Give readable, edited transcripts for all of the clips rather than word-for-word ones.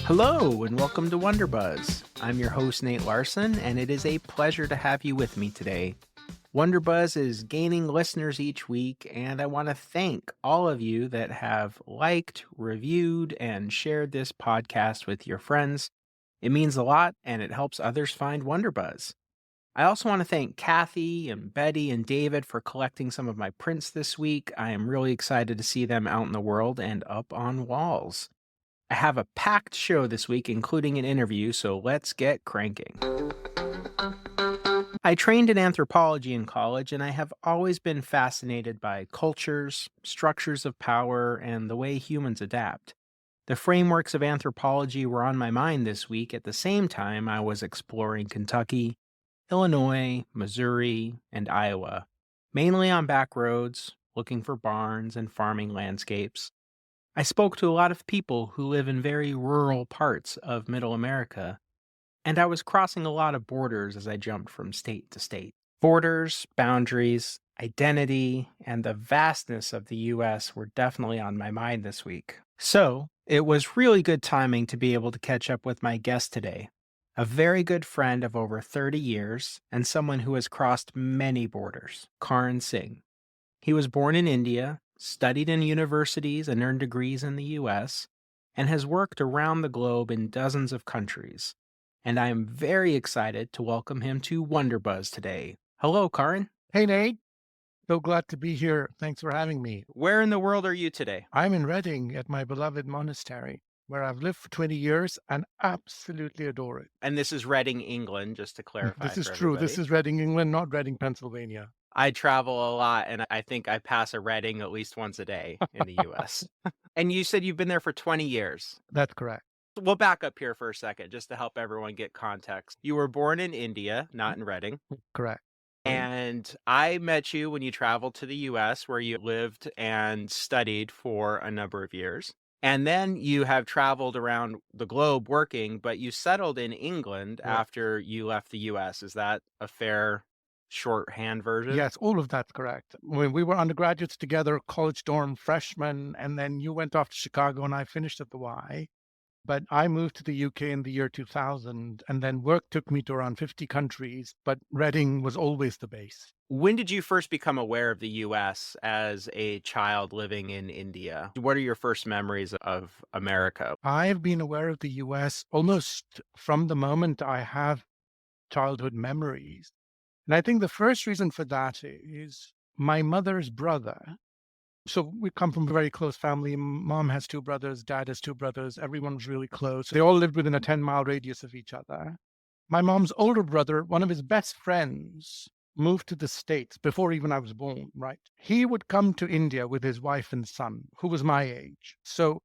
Hello, and welcome to Wonder Buzz. I'm your host, Nate Larson, and it is a pleasure to have you with me today. Wonder Buzz is gaining listeners each week, and I want to thank all of you that have liked, reviewed, and shared this podcast with your friends. It means a lot, and it helps others find Wonder Buzz. I also want to thank Kathy and Betty and David for collecting some of my prints this week. I am really excited to see them out in the world and up on walls. I have a packed show this week, including an interview, so let's get cranking. I trained in anthropology in college, and I have always been fascinated by cultures, structures of power, and the way humans adapt. The frameworks of anthropology were on my mind this week at the same time I was exploring Kentucky, Illinois, Missouri, and Iowa, mainly on back roads, looking for barns and farming landscapes. I spoke to a lot of people who live in very rural parts of Middle America, and I was crossing a lot of borders as I jumped from state to state. Borders, boundaries, identity, and the vastness of the U.S. were definitely on my mind this week. So, it was really good timing to be able to catch up with my guest today, a very good friend of over 30 years and someone who has crossed many borders, Karan Singh. He was born in India, studied in universities and earned degrees in the US, and has worked around the globe in dozens of countries. And I am very excited to welcome him to Wonder Buzz today. Hello, Karan. Hey, Nate. So glad to be here. Thanks for having me. Where in the world are you today? I'm in Reading at my beloved monastery, where I've lived for 20 years and absolutely adore it. And this is Reading, England, just to clarify. This is for true. everybody. This is Reading, England, not Reading, Pennsylvania. I travel a lot, and I think I pass a Reading at least once a day in the US. And you said you've been there for 20 years. That's correct. We'll back up here for a second just to help everyone get context. You were born in India, not in Reading. Correct. And I met you when you traveled to the US, where you lived and studied for a number of years. And then you have traveled around the globe working, but you settled in England Yeah. after you left the US. Is that a fair shorthand version? Yes, all of that's correct. When we were undergraduates together, college dorm freshmen, and then you went off to Chicago and I finished at the Y. But I moved to the UK in the year 2000, and then work took me to around 50 countries, but Reading was always the base. When did you first become aware of the US as a child living in India? What are your first memories of America? I've been aware of the US almost from the moment I have childhood memories. And I think the first reason for that is my mother's brother. So we come from a very close family. Mom has two brothers, dad has two brothers. Everyone was really close. They all lived within a 10-mile radius of each other. My mom's older brother, one of his best friends, moved to the States before even I was born, right? He would come to India with his wife and son, who was my age. So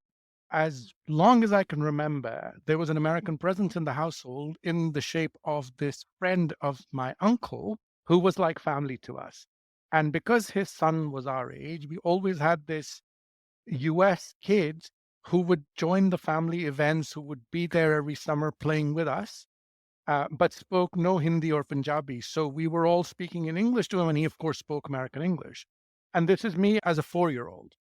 as long as I can remember, there was an American presence in the household in the shape of this friend of my uncle who was like family to us. And because his son was our age, we always had this US kid who would join the family events, who would be there every summer playing with us, but spoke no Hindi or Punjabi. So we were all speaking in English to him, and he, of course, spoke American English. And this is me as a 4-year-old.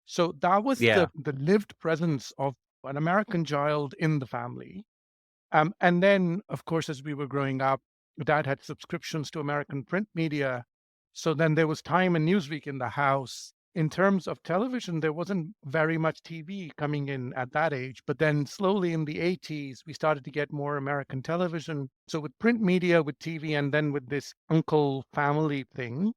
So that was the lived presence of an American child in the family. And then, of course, as we were growing up, Dad had subscriptions to American print media. So then there was Time and Newsweek in the house. In terms of television, there wasn't very much TV coming in at that age. But then slowly in the 80s, we started to get more American television. So with print media, with TV, and then with this uncle family thing,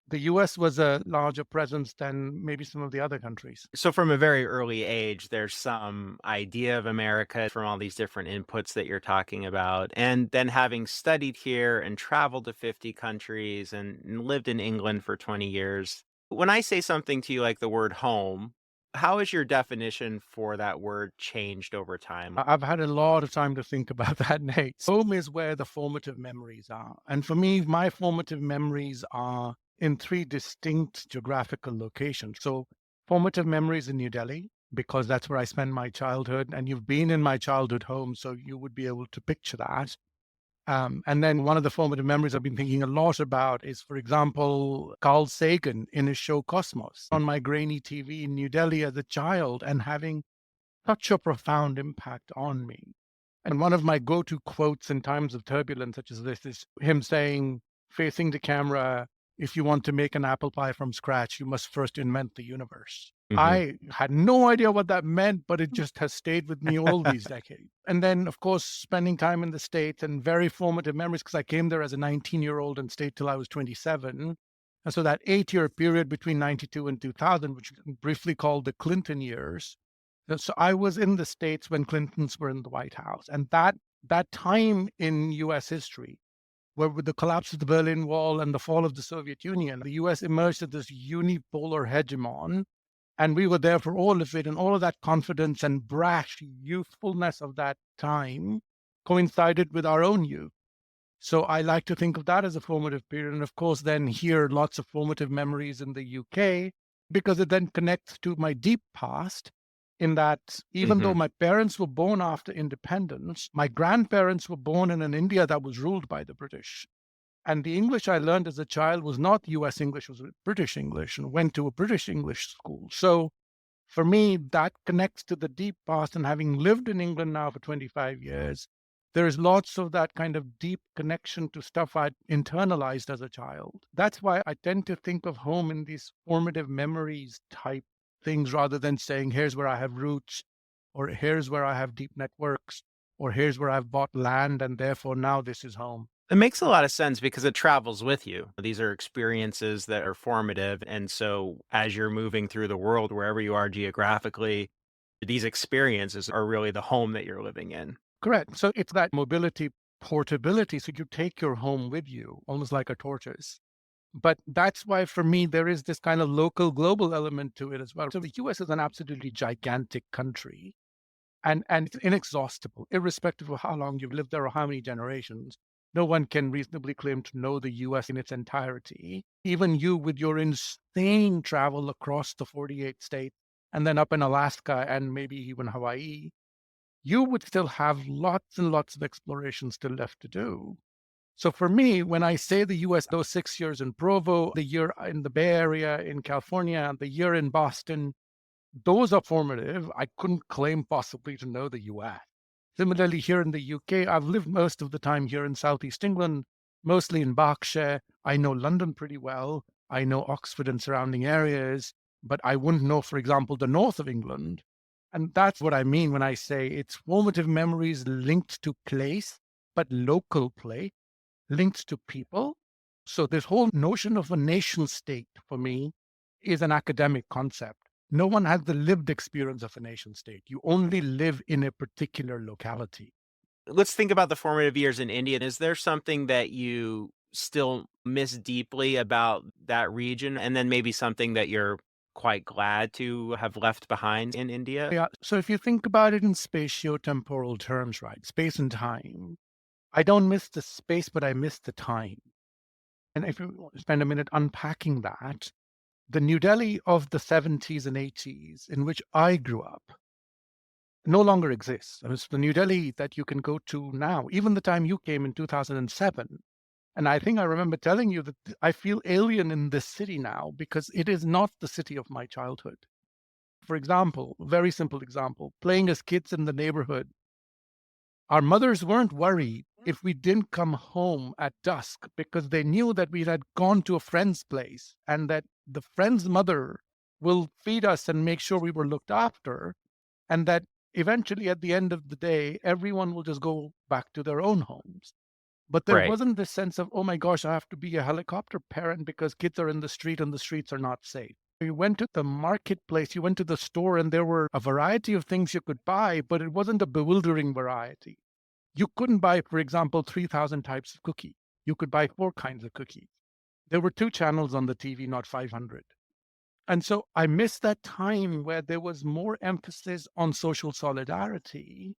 the US was a larger presence than maybe some of the other countries. So from a very early age, there's some idea of America from all these different inputs that you're talking about. And then having studied here and traveled to 50 countries and lived in England for 20 years, when I say something to you like the word home, how has your definition for that word changed over time? I've had a lot of time to think about that, Nate. Home is where the formative memories are. And for me, my formative memories are in 3 distinct geographical locations. So formative memories in New Delhi, because that's where I spent my childhood. And you've been in my childhood home, so you would be able to picture that. And then one of the formative memories I've been thinking a lot about is, for example, Carl Sagan in his show Cosmos on my grainy TV in New Delhi as a child, and having such a profound impact on me. And one of my go-to quotes in times of turbulence such as this is him saying, facing the camera, if you want to make an apple pie from scratch, you must first invent the universe. Hmm. I had no idea what that meant, but it just has stayed with me all these decades. And then, of course, spending time in the States and very formative memories because I came there as a 19-year-old and stayed till I was 27. And so that 8 year period between 92 and 2000, which we briefly called the Clinton years, so I was in the States when Clintons were in the White House. And that time in US history, where with the collapse of the Berlin Wall and the fall of the Soviet Union, the US emerged as this unipolar hegemon. And we were there for all of it. And all of that confidence and brash youthfulness of that time coincided with our own youth. So I like to think of that as a formative period. And of course, then here, lots of formative memories in the UK, because it then connects to my deep past. In that, even though Hmm. my parents were born after independence, my grandparents were born in an India that was ruled by the British. And the English I learned as a child was not US English, it was British English, and went to a British English school. So for me, that connects to the deep past. And having lived in England now for 25 years, there's lots of that kind of deep connection to stuff I'd internalized as a child. That's why I tend to think of home in these formative memories type things rather than saying, here's where I have roots, or here's where I have deep networks, or here's where I've bought land and therefore now this is home. It makes a lot of sense because it travels with you. These are experiences that are formative. And so as you're moving through the world, wherever you are geographically, these experiences are really the home that you're living in. Correct. So it's that mobility, portability. So you take your home with you, almost like a tortoise. But that's why, for me, there is this kind of local global element to it as well. So the US is an absolutely gigantic country and it's inexhaustible, irrespective of how long you've lived there or how many generations. No one can reasonably claim to know the US in its entirety. Even you, with your insane travel across the 48 states and then up in Alaska and maybe even Hawaii, you would still have lots and lots of exploration still left to do. So for me, when I say the US, those 6 years in Provo, the year in the Bay Area in California, the year in Boston, those are formative. I couldn't claim possibly to know the US. Similarly, here in the UK, I've lived most of the time here in Southeast England, mostly in Berkshire. I know London pretty well. I know Oxford and surrounding areas, but I wouldn't know, for example, the north of England. And that's what I mean when I say it's formative memories linked to place, but local place linked to people. So this whole notion of a nation state for me is an academic concept. No one has the lived experience of a nation state. You only live in a particular locality. Let's think about the formative years in India. Is there something that you still miss deeply about that region? And then maybe something that you're quite glad to have left behind in India? Yeah. So if you think about it in spatiotemporal terms, right? Space and time. I don't miss the space, but I miss the time. And if you spend a minute unpacking that, the New Delhi of the 70s and 80s, in which I grew up, no longer exists. It's the New Delhi that you can go to now, even the time you came in 2007. And I think I remember telling you that I feel alien in this city now because it is not the city of my childhood. For example, very simple example, playing as kids in the neighborhood, our mothers weren't worried if we didn't come home at dusk because they knew that we had gone to a friend's place and that the friend's mother will feed us and make sure we were looked after, and that eventually at the end of the day, everyone will just go back to their own homes. But there Right. wasn't this sense of, oh my gosh, I have to be a helicopter parent because kids are in the street and the streets are not safe. You went to the marketplace, you went to the store, and there were a variety of things you could buy, but it wasn't a bewildering variety. You couldn't buy, for example, 3,000 types of cookie. You could buy four kinds of cookies. There were two channels on the TV, not 500. And so I miss that time where there was more emphasis on social solidarity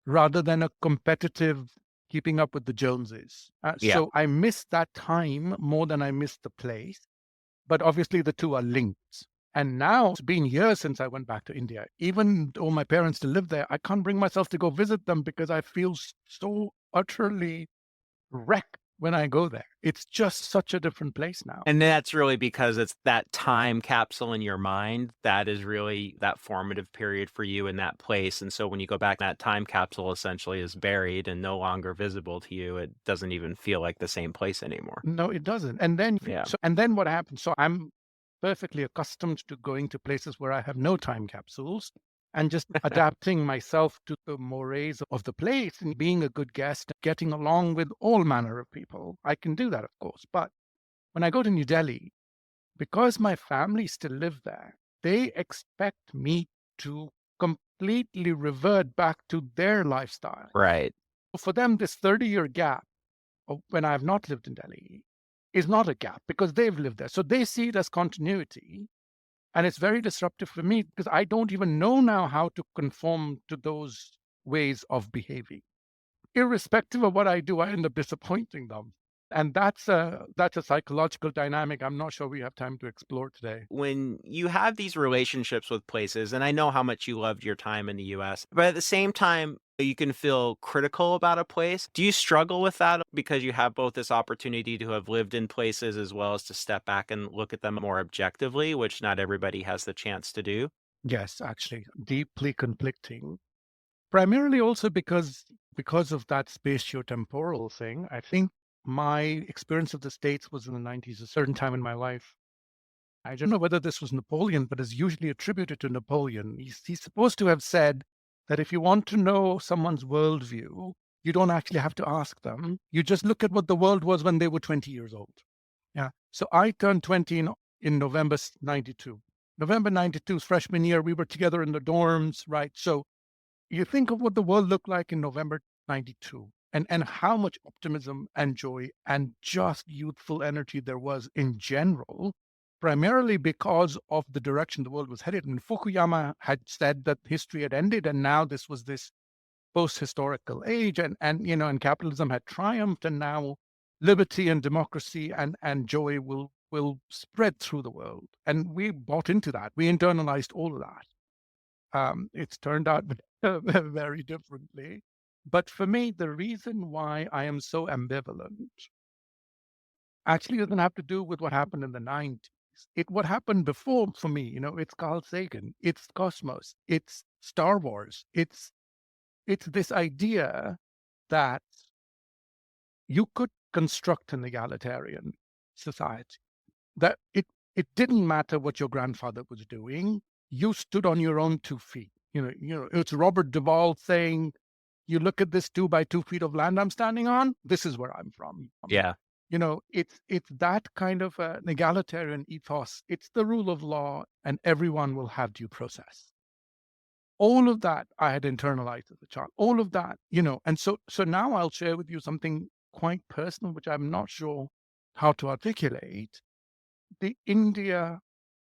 rather than a competitive keeping up with the Joneses. Yeah. So I miss that time more than I miss the place. But obviously, the two are linked. And now it's been years since I went back to India. Even though my parents still live there, I can't bring myself to go visit them because I feel so utterly wrecked when I go there. It's just such a different place now. And that's really because it's that time capsule in your mind that is really that formative period for you in that place, and so when you go back, that time capsule essentially is buried and no longer visible to you. It doesn't even feel like the same place anymore. No, it doesn't. And then Yeah. and then what happens? So I'm perfectly accustomed to going to places where I have no time capsules and just adapting myself to the mores of the place and being a good guest, getting along with all manner of people. I can do that, of course. But when I go to New Delhi, because my family still live there, they expect me to completely revert back to their lifestyle. Right. For them, this 30-year gap when I have not lived in Delhi is not a gap because they've lived there. So they see it as continuity. And it's very disruptive for me because I don't even know now how to conform to those ways of behaving. Irrespective of what I do, I end up disappointing them. And that's a psychological dynamic I'm not sure we have time to explore today. When you have these relationships with places, and I know how much you loved your time in the US, but at the same time, you can feel critical about a place. Do you struggle with that because you have both this opportunity to have lived in places as well as to step back and look at them more objectively, which not everybody has the chance to do? Yes, actually, deeply conflicting. Primarily also because of that spatio-temporal thing. I think my experience of the States was in the 90s, a certain time in my life. I don't know whether this was Napoleon, but is usually attributed to Napoleon. He's supposed to have said that if you want to know someone's worldview, you don't actually have to ask them. You just look at what the world was when they were 20 years old. Yeah. So I turned 20 in November 92. November 92's freshman year, we were together in the dorms, right? So you think of what the world looked like in November 92 and how much optimism and joy and just youthful energy there was in general, primarily because of the direction the world was headed. And Fukuyama had said that history had ended, and now this was this post-historical age, and capitalism had triumphed, and now liberty and democracy and joy will spread through the world. And we bought into that. We internalized all of that. It's turned out very differently. But for me, the reason why I am so ambivalent actually doesn't have to do with what happened in the 90s. What happened before for me, it's Carl Sagan, it's Cosmos, it's Star Wars, it's this idea that you could construct an egalitarian society, that it didn't matter what your grandfather was doing. You stood on your own 2 feet. It's Robert Duvall saying, "You look at this 2 by 2 feet of land I'm standing on. This is where I'm from." Yeah. It's that kind of an egalitarian ethos. It's the rule of law, and everyone will have due process. All of that I had internalized as a child. All of that, and so now I'll share with you something quite personal, which I'm not sure how to articulate. The India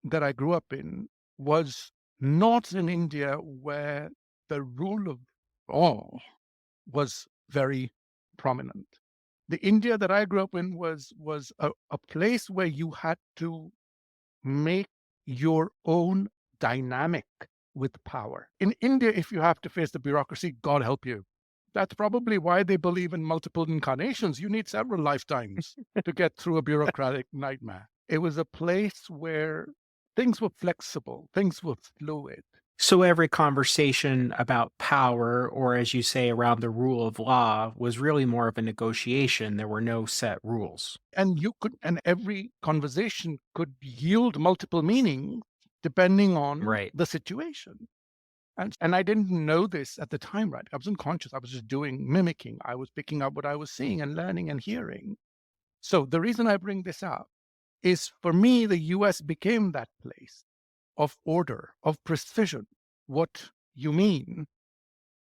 that I grew up in was not an India where the rule of law was very prominent. The India that I grew up in was a place where you had to make your own dynamic with power. In India, if you have to face the bureaucracy, God help you. That's probably why they believe in multiple incarnations. You need several lifetimes to get through a bureaucratic nightmare. It was a place where things were flexible, things were fluid. So every conversation about power, or as you say, around the rule of law, was really more of a negotiation. There were no set rules. And every conversation could yield multiple meanings depending on Right. the situation. And I didn't know this at the time, right? I was unconscious. I was just mimicking. I was picking up what I was seeing and learning and hearing. So the reason I bring this up is, for me, the US became that place of order, of precision, what you mean,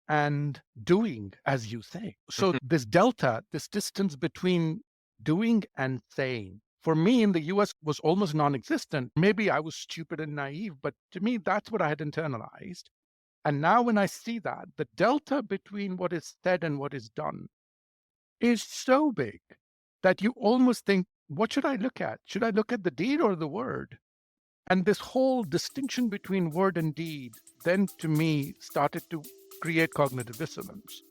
and doing as you say. So this delta, this distance between doing and saying, for me in the US was almost non-existent. Maybe I was stupid and naive, but to me, that's what I had internalized. And now when I see that, the delta between what is said and what is done is so big that you almost think, what should I look at? Should I look at the deed or the word? And this whole distinction between word and deed then, to me, started to create cognitive dissonance.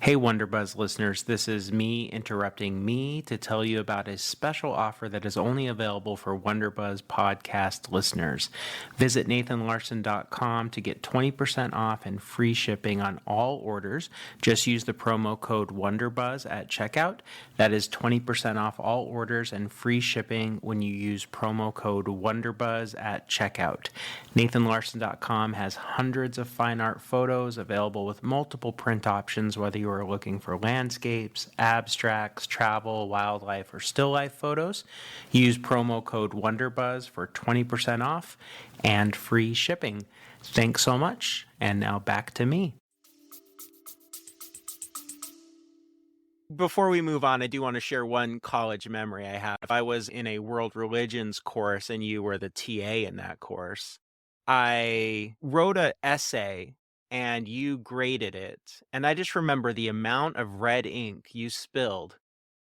Hey, Wonderbuzz listeners, this is me interrupting me to tell you about a special offer that is only available for Wonderbuzz podcast listeners. Visit nathanlarson.com to get 20% off and free shipping on all orders. Just use the promo code Wonderbuzz at checkout. That is 20% off all orders and free shipping when you use promo code Wonderbuzz at checkout. nathanlarson.com has hundreds of fine art photos available with multiple print options, whether you are looking for landscapes, abstracts, travel, wildlife, or still life photos. Use promo code WonderBuzz for 20% off and free shipping. Thanks so much, and now back to me. Before we move on, I do want to share one college memory I have. I was in a world religions course, and you were the TA in that course. I wrote an essay and you graded it. And I just remember the amount of red ink you spilled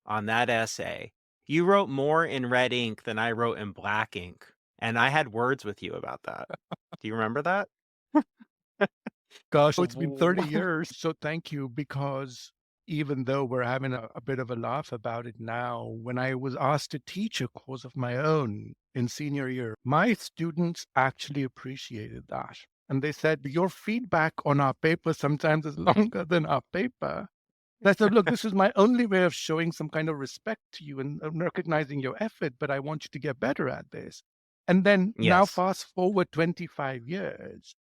on that essay. You wrote more in red ink than I wrote in black ink. And I had words with you about that. Do you remember that? Gosh, it's been 30 years. So thank you, because even though we're having a bit of a laugh about it now, when I was asked to teach a course of my own in senior year, my students actually appreciated that. And they said, your feedback on our paper sometimes is longer than our paper. And I said, look, this is my only way of showing some kind of respect to you and recognizing your effort, but I want you to get better at this. And then now Yes. fast forward 25 years,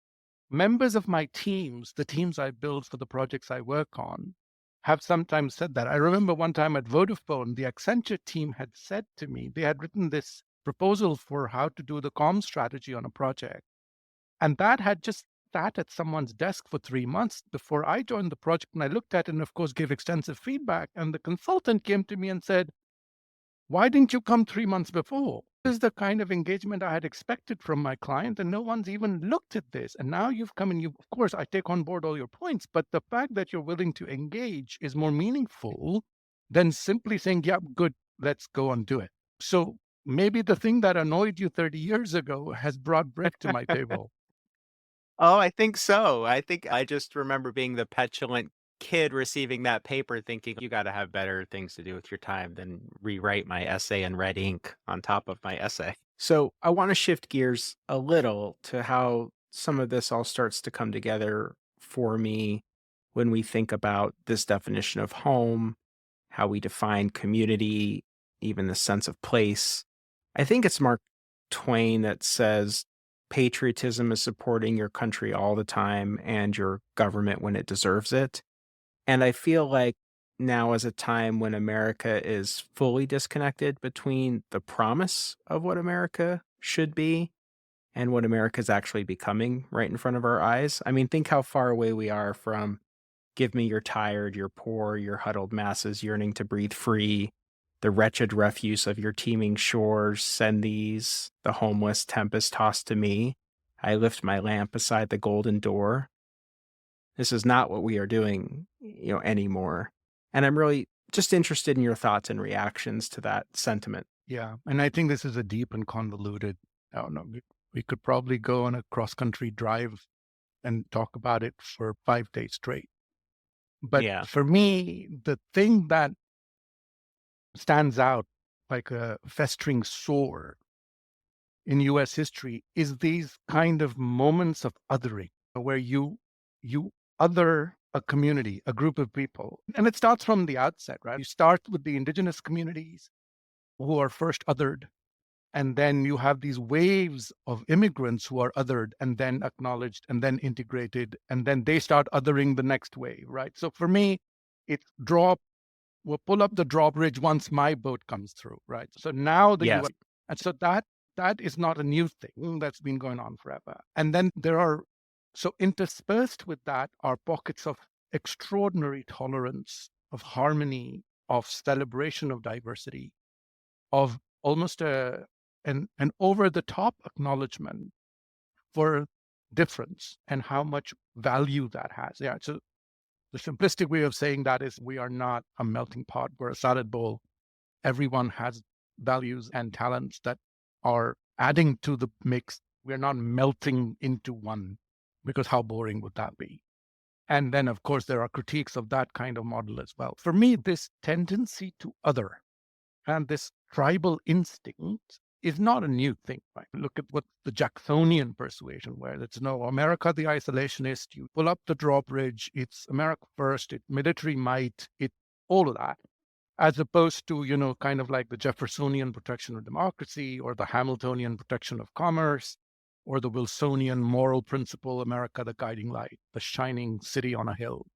members of my teams, the teams I build for the projects I work on, have sometimes said that. I remember one time at Vodafone, the Accenture team had said to me, they had written this proposal for how to do the comm strategy on a project. And that had just sat at someone's desk for 3 months before I joined the project. And I looked at it and, of course, gave extensive feedback. And the consultant came to me and said, why didn't you come 3 months before? This is the kind of engagement I had expected from my client, and no one's even looked at this. And now you've come and of course, I take on board all your points, but the fact that you're willing to engage is more meaningful than simply saying, yeah, good, let's go and do it. So maybe the thing that annoyed you 30 years ago has brought brick to my table. Oh, I think so. I think I just remember being the petulant kid receiving that paper thinking you got to have better things to do with your time than rewrite my essay in red ink on top of my essay. So I want to shift gears a little to how some of this all starts to come together for me when we think about this definition of home, how we define community, even the sense of place. I think it's Mark Twain that says patriotism is supporting your country all the time and your government when it deserves it. And I feel like now is a time when America is fully disconnected between the promise of what America should be and what America is actually becoming right in front of our eyes. I mean, think how far away we are from give me your tired, your poor, your huddled masses yearning to breathe free, the wretched refuse of your teeming shores, send these, the homeless tempest tossed to me. I lift my lamp beside the golden door. This is not what we are doing, anymore. And I'm really just interested in your thoughts and reactions to that sentiment. Yeah. And I think this is a deep and convoluted, I don't know, we could probably go on a cross country drive and talk about it for 5 days straight. But Yeah. for me, the thing that stands out like a festering sore in US history is these kind of moments of othering where you other a community, a group of people. And it starts from the outset, right? You start with the indigenous communities who are first othered, and then you have these waves of immigrants who are othered and then acknowledged and then integrated, and then they start othering the next wave, right? So for me, it's we'll pull up the drawbridge once my boat comes through, right? So now the Yes. US, and so that is not a new thing that's been going on forever. And then there are, so interspersed with that are pockets of extraordinary tolerance, of harmony, of celebration of diversity, of almost an over the top acknowledgement for difference and how much value that has. Yeah. So the simplistic way of saying that is we are not a melting pot, we're a salad bowl. Everyone has values and talents that are adding to the mix. We're not melting into one, because how boring would that be? And then, of course, there are critiques of that kind of model as well. For me, this tendency to other and this tribal instinct is not a new thing, right? Look at what the Jacksonian persuasion, where it's no, America the isolationist, you pull up the drawbridge, it's America first, it military might, it all of that, as opposed to, kind of like the Jeffersonian protection of democracy or the Hamiltonian protection of commerce or the Wilsonian moral principle, America the guiding light, the shining city on a hill.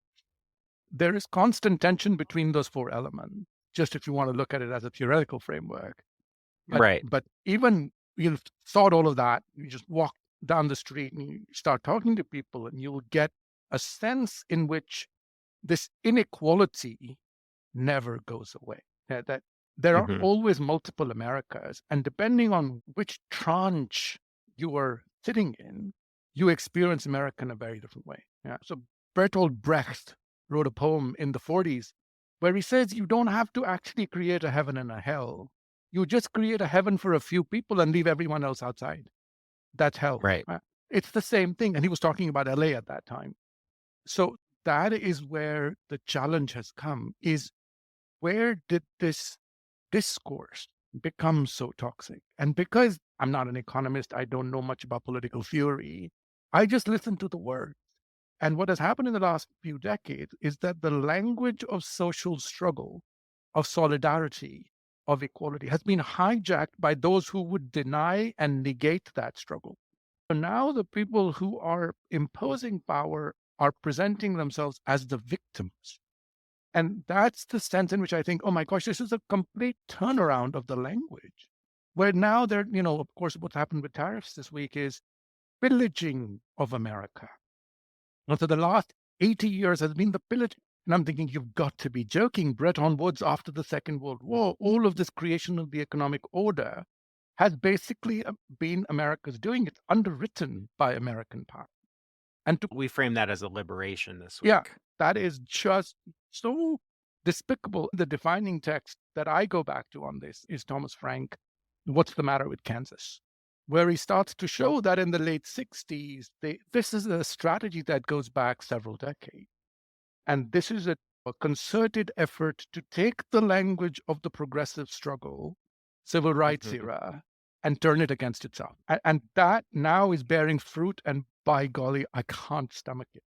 There is constant tension between those four elements, just if you want to look at it as a theoretical framework. But Right. but even you've thought all of that, you just walk down the street and you start talking to people, and you'll get a sense in which this inequality never goes away. That there are Hmm. always multiple Americas, and depending on which tranche you are sitting in, you experience America in a very different way. Yeah. So Bertolt Brecht wrote a poem in the 40s where he says you don't have to actually create a heaven and a hell. You just create a heaven for a few people and leave everyone else outside. That's hell. Right. It's the same thing. And he was talking about LA at that time. So that is where the challenge has come, is where did this discourse become so toxic? And because I'm not an economist, I don't know much about political theory, I just listen to the words. And what has happened in the last few decades is that the language of social struggle, of solidarity, of equality has been hijacked by those who would deny and negate that struggle. So now the people who are imposing power are presenting themselves as the victims. And that's the sense in which I think, oh my gosh, this is a complete turnaround of the language. Where now they're, of course, what's happened with tariffs this week is pillaging of America. And so the last 80 years has been the pillage. And I'm thinking, you've got to be joking. Bretton Woods after the Second World War, all of this creation of the economic order has basically been America's doing. It's underwritten by American power. And to We frame that as a liberation this Yeah, week. that is just so despicable. The defining text that I go back to on this is Thomas Frank, What's the Matter with Kansas? Where he starts to show that in the late 60s, this is a strategy that goes back several decades. And this is a concerted effort to take the language of the progressive struggle, civil rights Hmm. era, and turn it against itself. And that now is bearing fruit. And by golly, I can't stomach it.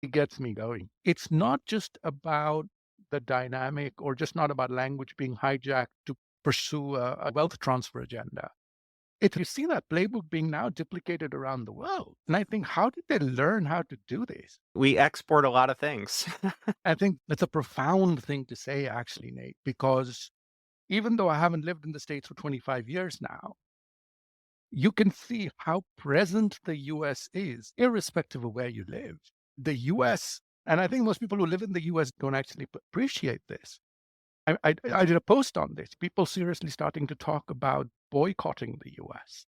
It gets me going. It's not just about the dynamic or just not about language being hijacked to pursue a wealth transfer agenda. You see that playbook being now duplicated around the world. And I think, how did they learn how to do this? We export a lot of things. I think it's a profound thing to say, actually, Nate, because even though I haven't lived in the States for 25 years now, you can see how present the US is, irrespective of where you live. The US, and I think most people who live in the US don't actually appreciate this. I did a post on this, people seriously starting to talk about boycotting the US.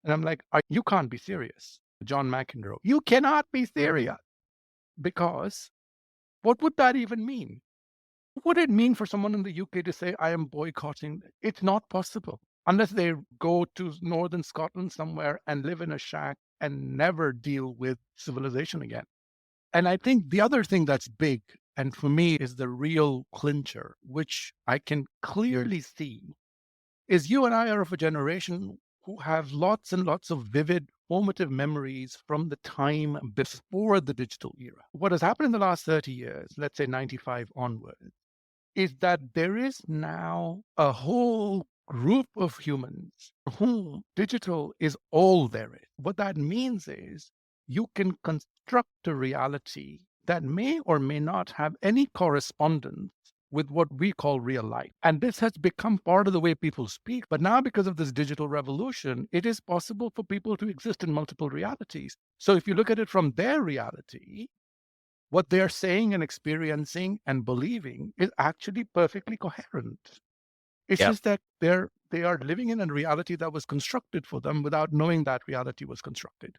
And I'm like, you can't be serious. John McEnroe, you cannot be serious, because what would that even mean? What would it mean for someone in the UK to say, I am boycotting? It's not possible unless they go to northern Scotland somewhere and live in a shack and never deal with civilization again. And I think the other thing that's big, and for me is the real clincher, which I can clearly see, is you and I are of a generation who have lots and lots of vivid formative memories from the time before the digital era. What has happened in the last 30 years, let's say 95 onward, is that there is now a whole group of humans whom digital is all there is. What that means is you can construct a reality that may or may not have any correspondence with what we call real life. And this has become part of the way people speak. But now, because of this digital revolution, it is possible for people to exist in multiple realities. So if you look at it from their reality, what they're saying and experiencing and believing is actually perfectly coherent. It's Yep. just that they are living in a reality that was constructed for them without knowing that reality was constructed.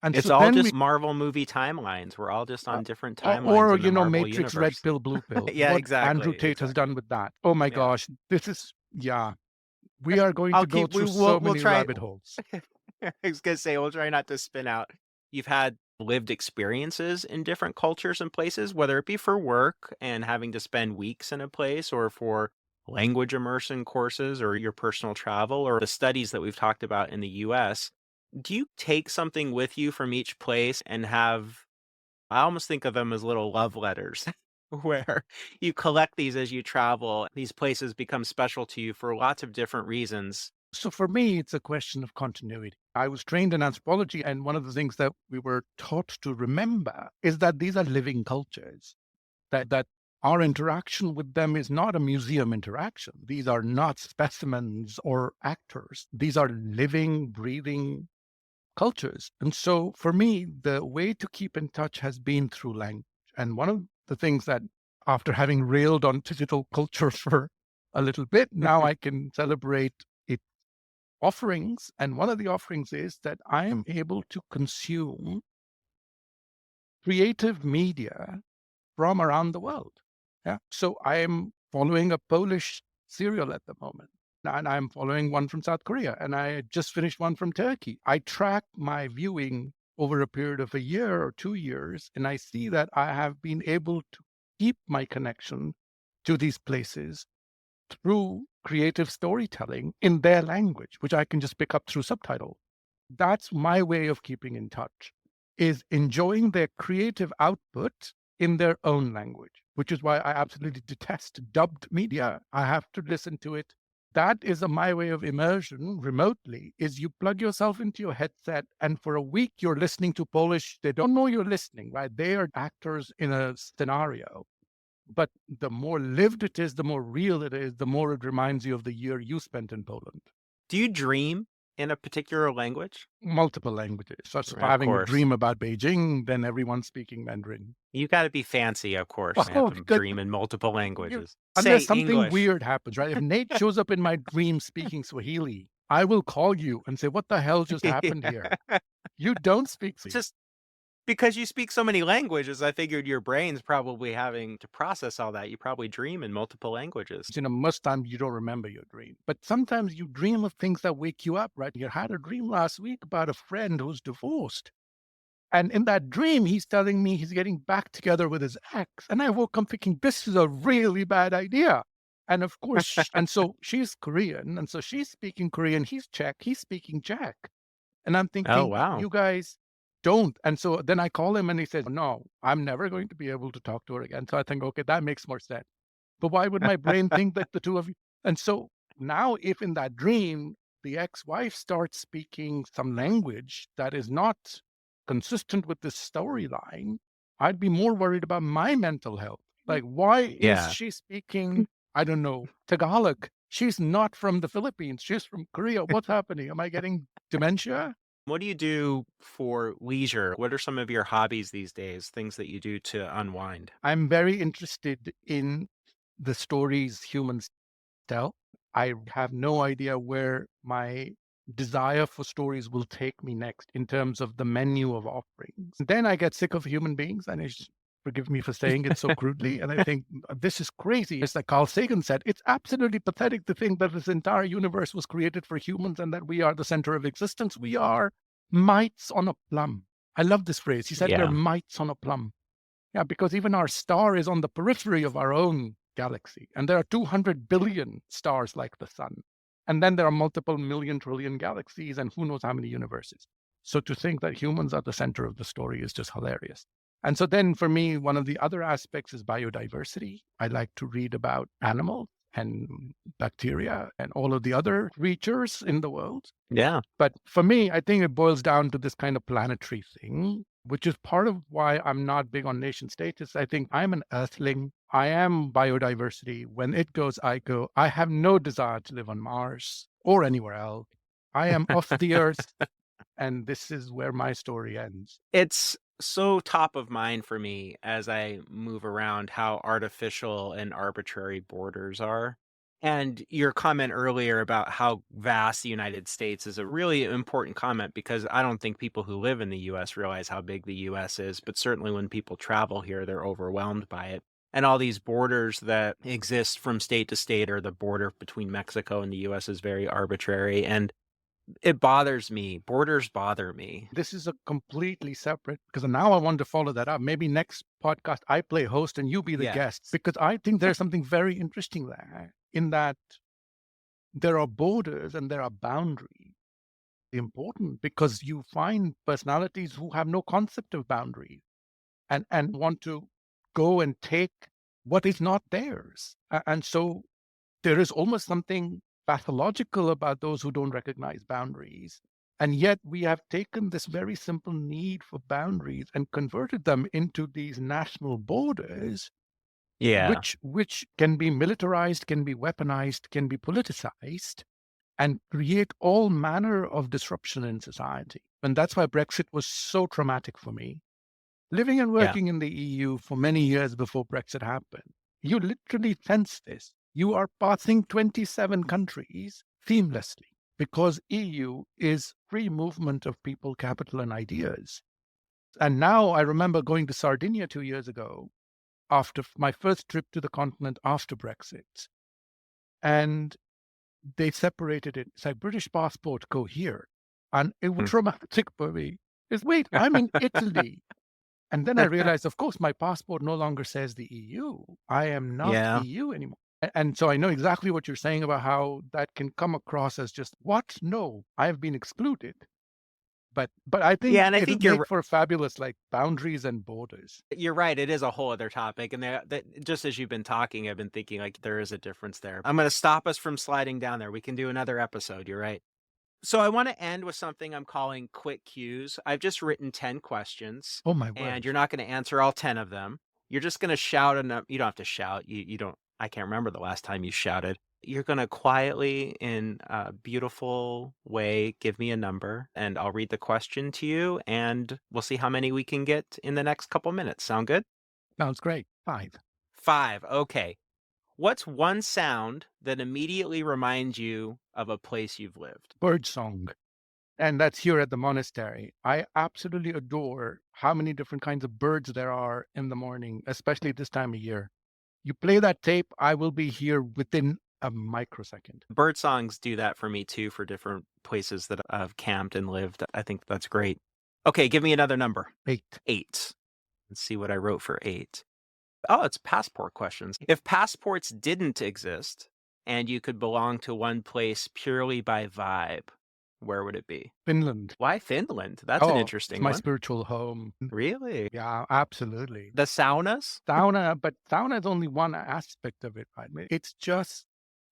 And It's so all then we just Marvel movie timelines. We're all just uh, on different or, timelines in the Marvel Matrix red universe. pill, blue pill. Yeah, What exactly. Andrew Tate has done Exactly. with that. Oh my Yeah. gosh, this is yeah. We And are going to I'll go keep through so we'll many try rabbit holes. I was gonna say we'll try not to spin out. You've had lived experiences in different cultures and places, whether it be for work and having to spend weeks in a place or for language immersion courses or your personal travel or the studies that we've talked about in the US. Do you take something with you from each place and have, I almost think of them as little love letters where you collect these as you travel. These places become special to you for lots of different reasons. So for me, it's a question of continuity. I was trained in anthropology, and one of the things that we were taught to remember is that these are living cultures, that our interaction with them is not a museum interaction. These are not specimens or actors. These are living, breathing cultures. And so for me, the way to keep in touch has been through language. And one of the things that, after having railed on digital culture for a little bit, now I can celebrate its offerings. And one of the offerings is that I am able to consume creative media from around the world. Yeah. So I am following a Polish serial at the moment. And I'm following one from South Korea. And I just finished one from Turkey. I track my viewing over a period of a year or 2 years. And I see that I have been able to keep my connection to these places through creative storytelling in their language, which I can just pick up through subtitle. That's my way of keeping in touch, is enjoying their creative output in their own language, which is why I absolutely detest dubbed media. I have to listen to it. That is my way of immersion remotely, is you plug yourself into your headset and for a week you're listening to Polish. They don't know you're listening, right? They are actors in a scenario. But the more lived it is, the more real it is, the more it reminds you of the year you spent in Poland. Do you dream in a particular language? Multiple languages. So if Of having a course. dream about Beijing, then everyone's speaking Mandarin. You gotta be fancy, of course, and have Oh, to good. dream in multiple You, languages. Say unless something English. weird happens, right? If Nate shows up in my dream speaking Swahili, I will call you and say, "What the hell just happened here? Yeah. You don't speak Swahili." Just because you speak so many languages, I figured your brain's probably having to process all that. You probably dream in multiple languages. Most times you don't remember your dream, but sometimes you dream of things that wake you up, right? You had a dream last week about a friend who's divorced. And in that dream, he's telling me he's getting back together with his ex. And I woke up thinking, this is a really bad idea. And of course, and so she's Korean. And so she's speaking Korean. He's Czech. He's speaking Czech. And I'm Oh, thinking, wow. you guys don't. And so then I call him and he says, no, I'm never going to be able to talk to her again. So I think, okay, that makes more sense. But why would my brain think that the two of you? And so now, if in that dream, the ex wife starts speaking some language that is not consistent with this storyline, I'd be more worried about my mental health. Like, why is Yeah. she speaking, I don't know, Tagalog? She's not from the Philippines. She's from Korea. What's happening? Am I getting dementia? What do you do for leisure? What are some of your hobbies these days, things that you do to unwind? I'm very interested in the stories humans tell. I have no idea where my desire for stories will take me next in terms of the menu of offerings. Then I get sick of human beings, and forgive me for saying it so crudely. And I think this is crazy. It's like Carl Sagan said, it's absolutely pathetic to think that this entire universe was created for humans and that we are the center of existence. We are mites on a plum. I love this phrase. He said, we're Yeah. mites on a plum. Yeah, because even our star is on the periphery of our own galaxy. And there are 200 billion stars like the sun. And then there are multiple million trillion galaxies and who knows how many universes. So to think that humans are the center of the story is just hilarious. And so then for me, one of the other aspects is biodiversity. I like to read about animals and bacteria and all of the other creatures in the world. Yeah. But for me, I think it boils down to this kind of planetary thing, which is part of why I'm not big on nation states. I think I'm an earthling. I am biodiversity. When it goes, I go. I have no desire to live on Mars or anywhere else. I am off the earth, and this is where my story ends. It's so top of mind for me as I move around how artificial and arbitrary borders are. And your comment earlier about how vast the United States is a really important comment because I don't think people who live in the US realize how big the US is, but certainly when people travel here, they're overwhelmed by it. And all these borders that exist from state to state, or the border between Mexico and the US is very arbitrary. And It bothers me. Borders bother me. This is a completely separate, because now I want to follow that up. Maybe next podcast I play host and you be the guest, Yes. because I think there's something very interesting there in that there are borders and there are boundaries. Important because you find personalities who have no concept of boundaries and want to go and take what is not theirs. And so there is almost something pathological about those who don't recognize boundaries. And yet we have taken this very simple need for boundaries and converted them into these national borders, Yeah. which can be militarized, can be weaponized, can be politicized, and create all manner of disruption in society. And that's why Brexit was so traumatic for me. Living and Yeah. working in the EU for many years before Brexit happened, you literally sense this. You are passing 27 countries seamlessly because EU is free movement of people, capital, and ideas. And now I remember going to Sardinia 2 years ago after my first trip to the continent after Brexit. And they separated it. It's like British passport, go here. And it was Mm. traumatic for me. Is wait, I'm in Italy. And then I realized, of course, my passport no longer says the EU. I am not Yeah. EU anymore. And so I know exactly what you're saying about how that can come across as just, what? No, I have been excluded. But I think Yeah, and I it'll think you're make for fabulous like boundaries and borders. you're right, it is a whole other topic, and that just as you've been talking, I've been thinking, like, there is a difference there. I'm gonna stop us from sliding down there. We can do another episode, you're right. So I wanna end with something I'm calling quick cues. I've just written 10 questions, Oh my and word. you're not gonna answer all 10 of them. You're just gonna shout a you don't have to shout, you don't I can't remember the last time you shouted. You're gonna quietly, in a beautiful way, give me a number, and I'll read the question to you, and we'll see how many we can get in the next couple minutes. Sound good? Sounds great. 5. 5, okay. What's one sound that immediately reminds you of a place you've lived? Bird song. And that's here at the monastery. I absolutely adore how many different kinds of birds there are in the morning, especially this time of year. You play that tape, I will be here within a microsecond. Bird songs do that for me too, for different places that I've camped and lived. I think that's great. Okay, give me another number. 8. 8. Let's see what I wrote for 8. Oh, it's passport questions. If passports didn't exist and you could belong to one place purely by vibe, where would it be? Finland. Why Finland? That's an Oh, it's interesting my one. spiritual home. Really? Yeah, absolutely. The saunas? Sauna, but sauna is only one aspect of it, right? It's just,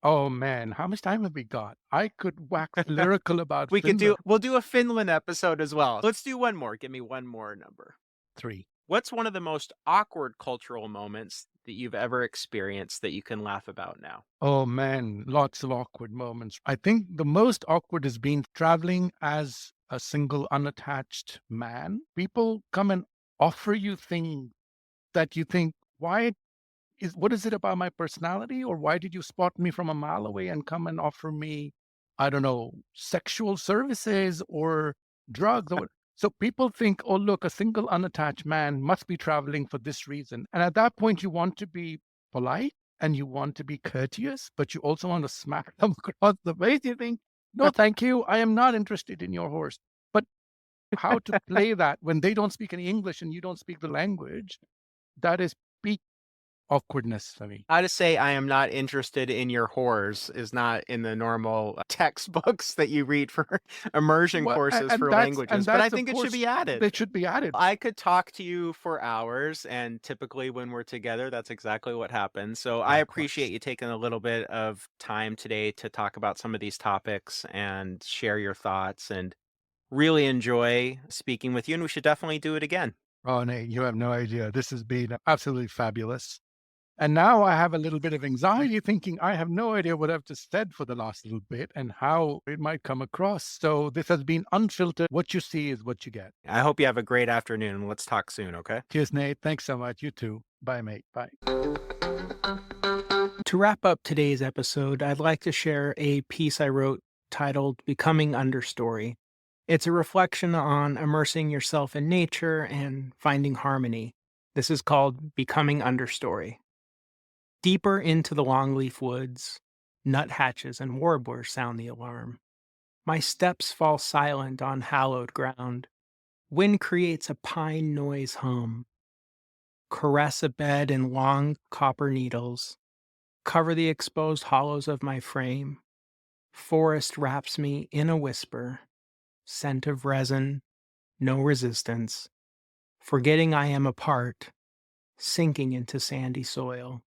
oh man, how much time have we got? I could wax lyrical about Finland. We'll do a Finland episode as well. Let's do one more. Give me one more number. 3. What's one of the most awkward cultural moments that you've ever experienced that you can laugh about now? Oh man, lots of awkward moments. I think the most awkward has been traveling as a single unattached man. People come and offer you things that you think, why what is it about my personality? Or why did you spot me from a mile away and come and offer me, I don't know, sexual services or drugs? Or so people think, oh, look, a single unattached man must be traveling for this reason. And at that point, you want to be polite and you want to be courteous, but you also want to smack them across the face. You think, no, thank you. I am not interested in your horse. But how to play that when they don't speak any English and you don't speak the language, that is peak awkwardness for me. How to say I am not interested in your whores is not in the normal textbooks that you read for immersion Well, courses and for and languages, but I that's of think it should course be added. they should be added. I could talk to you for hours, and typically when we're together, that's exactly what happens. So I appreciate Likewise. you taking a little bit of time today to talk about some of these topics and share your thoughts, and really enjoy speaking with you. And we should definitely do it again. Oh, Nate, you have no idea. This has been absolutely fabulous. And now I have a little bit of anxiety thinking I have no idea what I've just said for the last little bit and how it might come across. So this has been unfiltered. What you see is what you get. I hope you have a great afternoon. Let's talk soon, okay? Cheers, Nate. Thanks so much. You too. Bye, mate. Bye. To wrap up today's episode, I'd like to share a piece I wrote titled Becoming Understory. It's a reflection on immersing yourself in nature and finding harmony. This is called Becoming Understory. Deeper into the longleaf woods, nuthatches and warblers sound the alarm. My steps fall silent on hallowed ground. Wind creates a pine noise hum. Caress a bed in long copper needles. Cover the exposed hollows of my frame. Forest wraps me in a whisper. Scent of resin, no resistance. Forgetting I am apart, sinking into sandy soil.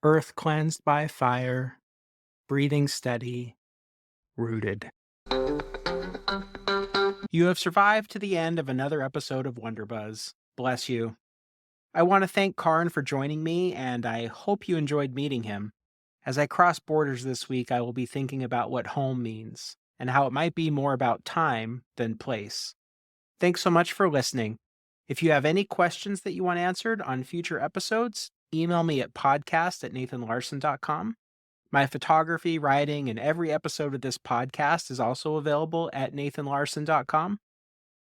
Earth cleansed by fire, breathing steady, rooted. You have survived to the end of another episode of Wonderbuzz. Bless you. I want to thank Karan for joining me, and I hope you enjoyed meeting him. As I cross borders this week, I will be thinking about what home means, and how it might be more about time than place. Thanks so much for listening. If you have any questions that you want answered on future episodes, email me at podcast@nathanlarson.com. My photography, writing, and every episode of this podcast is also available at nathanlarson.com.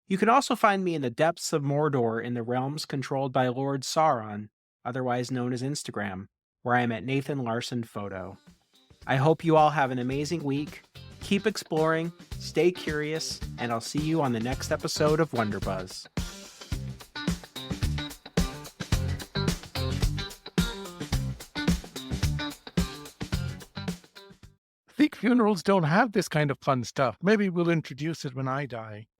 You can also find me in the depths of Mordor in the realms controlled by Lord Sauron, otherwise known as Instagram, where I am at Nathan Larson Photo. I hope you all have an amazing week. Keep exploring, stay curious, and I'll see you on the next episode of Wonderbuzz. Sikh funerals don't have this kind of fun stuff. Maybe we'll introduce it when I die.